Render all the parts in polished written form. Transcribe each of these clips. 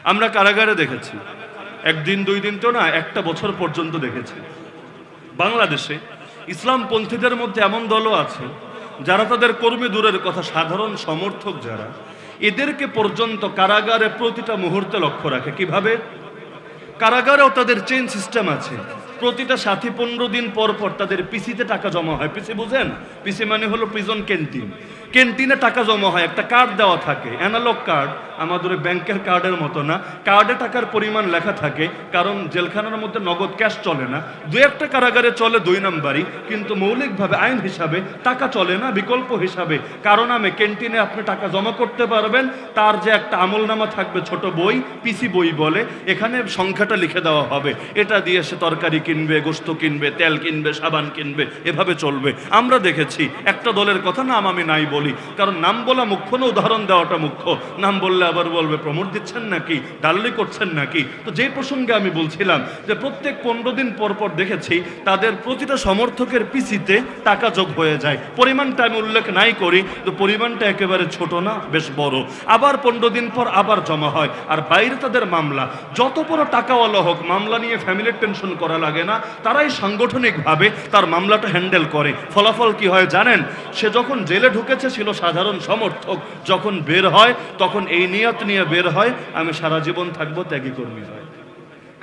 আমরা কারাগারে দেখেছি, একদিন দুই দিন তো না, একটা বছর পর্যন্ত দেখেছি। বাংলাদেশে ইসলামপন্থীদের মধ্যে এমন দলও আছে যারা তাদের কর্মী দূরের কথা, সাধারণ সমর্থক যারা, এদেরকে পর্যন্ত কারাগারে প্রতিটা মুহূর্তে লক্ষ্য রাখে। কিভাবে? কারাগারেও তাদের চেইন সিস্টেম আছে। প্রতিটা সাথী 15 দিন পর পর তাদের পিসিতে টাকা জমা হয়। পিসি বুঝেন? পিসি মানে হলো প্রিজন ক্যান্টিন। ক্যান্টিনে টাকা জমা হয়, একটা কার্ড দেওয়া থাকে, অ্যানালগ কার্ড, আমাদের ব্যাংকের কার্ডের মতো না। কার্ডে টাকার পরিমাণ লেখা থাকে, কারণ জেলখানার মধ্যে নগদ ক্যাশ চলে না। দু একটা কারাগারে চলে 2 নাম্বারই, কিন্তু মৌলিকভাবে আইন হিসাবে টাকা চলে না, বিকল্প হিসাবে কারণ আমি ক্যান্টিনে আপনি টাকা জমা করতে পারবেন। তার যে একটা আমলনামা থাকবে, ছোট বই, পিসি বই বলে, এখানে সংখ্যাটা লিখে দেওয়া হবে। এটা দিয়ে সে তরকারি কিনবে, গোশত কিনবে, তেল কিনবে, সাবান কিনবে, এভাবে চলবে। আমরা দেখেছি একটা দলের কথা, নাম আমি নাই বলি, কারণ নাম বলা মুখ্য না, উদাহরণ দেওয়াটা মুখ্য। নাম বললে আবার বলবে প্রমোট দিচ্ছেন নাকি, দালালি করছেন নাকি। তো যে প্রসঙ্গে আমি বলছিলাম যে প্রত্যেক 15 দিন পর পর দেখেছি তাদের প্রতিটা সমর্থকের পিসিতে টাকা যোগ হয়ে যায়। পরিমাণটা আমি উল্লেখ নাই করি, তো পরিমাণটা একেবারে ছোট না, বেশ বড়। আবার 15 দিন পর আবার জমা হয়। আর বাইরে তাদের মামলা, যত বড় টাকাওয়ালা হোক, মামলা নিয়ে ফ্যামিলির টেনশন করা লাগে না, তারাই সাংগঠনিকভাবে তার মামলাটা হ্যান্ডেল করে। ফলাফল কি হয় জানেন? সে যখন জেলে ঢুকেছে ছিল সাধারণ সমর্থক, যখন বের হয় তখন এই নিয়ত নিয়ে বের হয়, আমি সারা জীবন থাকবো ত্যাগী কর্মী হয়।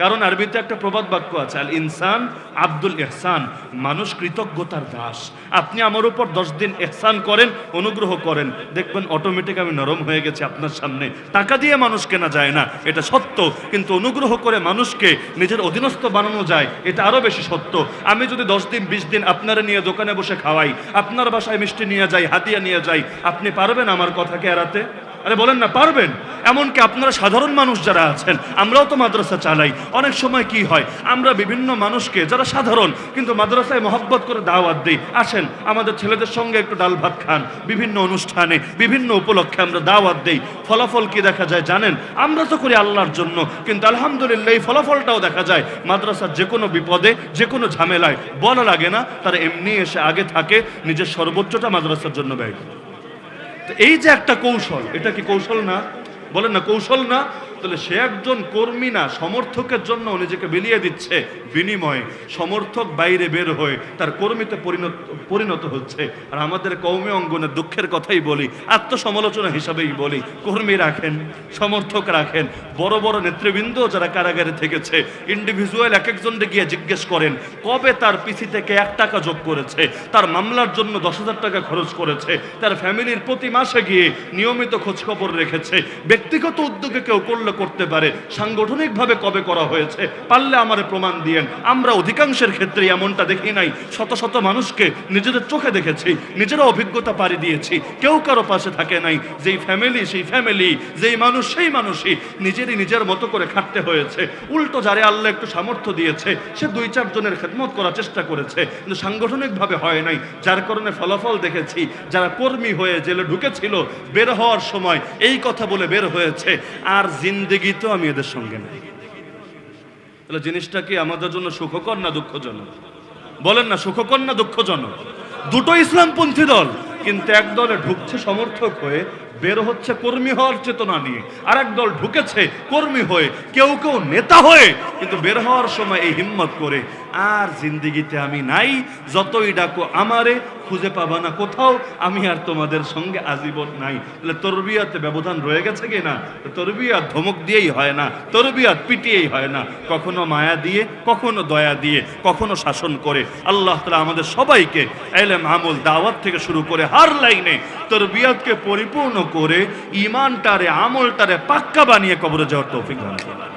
কারণ আরবিতে একটা প্রবাদ বাক্য আছে, আল ইনসান আব্দুল ইহসান, মানুষ কৃতজ্ঞতার দাস। আপনি আমার উপর 10 দিন ইহসান করেন, অনুগ্রহ করেন, দেখবেন অটোমেটিক আমি নরম হয়ে গেছি আপনার সামনে। টাকা দিয়ে মানুষ কেনা যায় না, এটা সত্য, কিন্তু অনুগ্রহ করে মানুষকে নিজের অধীনস্থ বানানো যায়, এটা আরো বেশি সত্য। আমি যদি 10 দিন 20 দিন আপনারা নিয়ে দোকানে বসে খাওয়াই, আপনার বাসায় মিষ্টি নিয়ে যাই, হাদিয়া নিয়ে যাই, আপনি পারবেন আমার কথাকে এড়াতে? আরে বলেন না, পারবেন? এমনকি আপনারা সাধারণ মানুষ যারা আছেন, আমরাও তো মাদ্রাসা চালাই। অনেক সময় কি হয়, আমরা বিভিন্ন মানুষকে যারা সাধারণ কিন্তু মাদ্রাসায় মহব্বত করে দাওয়াত দিই, আসেন আমাদের ছেলেদের সঙ্গে একটু ডাল ভাত খান। বিভিন্ন অনুষ্ঠানে, বিভিন্ন উপলক্ষে আমরা দাওয়াত দিই। ফলাফল কি দেখা যায় জানেন? আমরা তো করি আল্লাহর জন্য, কিন্তু আলহামদুলিল্লাহ এই ফলাফলটাও দেখা যায় মাদ্রাসার যে কোনো বিপদে, যে কোনো ঝামেলায় বলা লাগে না, তারা এমনি এসে আগে থাকে, নিজের সর্বোচ্চটা মাদ্রাসার জন্য ব্যয় করে। এই যে একটা কৌশল, এটা কি কৌশল না? বলেন না কৌশল না? তাহলে সে একজন কর্মী না, সমর্থকের জন্য নিজেকে বিলিয়ে দিচ্ছে, বিনিময়ে সমর্থক বাইরে বের হয়ে তার কর্মীতে পরিণত হচ্ছে। আর আমাদের কওমি অঙ্গনের দুঃখের কথাই বলি, আত্মসমালোচনা হিসাবেই বলি, কর্মী রাখেন, সমর্থক রাখেন, বড় বড় নেতৃবৃন্দ যারা কারাগারে থেকেছে, ইন্ডিভিজুয়াল এক একজনকে গিয়ে জিজ্ঞেস করেন কবে তার পিসি থেকে 1 টাকা যোগ করেছে, তার মামলার জন্য 10,000 টাকা খরচ করেছে, তার ফ্যামিলির প্রতি মাসে গিয়ে নিয়মিত খোঁজখবর রেখেছে। ব্যক্তিগত উদ্যোগে কেউ করতে পারে, সাংগঠনিকভাবে কবে করা হয়েছে, পারলে আমারে প্রমাণ দিয়েন। আমরা অধিকাংশের ক্ষেত্রে এমনটা দেখি নাই। শত শত মানুষকে নিজেদের চোখে দেখেছি, নিজেরা অভিজ্ঞতা পাড়ি দিয়েছি, কেউ কারো পাশে থাকে নাই। যেই ফ্যামিলি সেই ফ্যামিলি, যেই মানুষ সেই মানুষই নিজের মতো করে খাটতে হয়েছে। উল্টো যারে আল্লাহ একটু সামর্থ্য দিয়েছে, সে 2-4 জনের খেদমত করার চেষ্টা করেছে, কিন্তু সাংগঠনিকভাবে হয় নাই। যার কারণে ফলাফল দেখেছি, যারা কর্মী হয়ে জেলে ঢুকেছিল, বের হওয়ার সময় এই কথা বলে বের হয়েছে, আর জিন্দেগি তো আমি এদের সঙ্গে নাই। তাহলে জিনিসটা কি আমাদের জন্য সুখকর না দুঃখজনক? বলেন না, সুখকর না দুঃখজনক? দুটো ইসলামপন্থী দল, কিন্তু এক দলে ঢুকছে সমর্থক হয়ে, বের হচ্ছে কর্মী হওয়ার চেতনা নিয়ে। আর এক দল ঢুকেছে কর্মী হয়ে, কেউ কেউ নেতা হয়ে, কিন্তু বের হওয়ার সময় এই হিম্মত করে, আর জিন্দিগিতে আমি নাই, যতই ডাকো আমারে খুঁজে পাবা না কোথাও, আমি আর তোমাদের সঙ্গে আজীবন নাই। তাহলে তরবিয়াতে ব্যবধান রয়ে গেছে কি না? তরবিয়াত ধমক দিয়েই হয় না, তরবিয়াত পিটিয়েই হয় না, কখনো মায়া দিয়ে, কখনো দয়া দিয়ে, কখনো শাসন করে। আল্লাহ তাআলা আমাদের সবাইকে ইলম, আমল, দাওয়াত থেকে শুরু করে হার লাইনে তরবিয়াতকে পরিপূর্ণ করে ইমানটারে, আমলটারে পাক্কা বানিয়ে কবরে যাওয়ার তৌফিক দান করুন।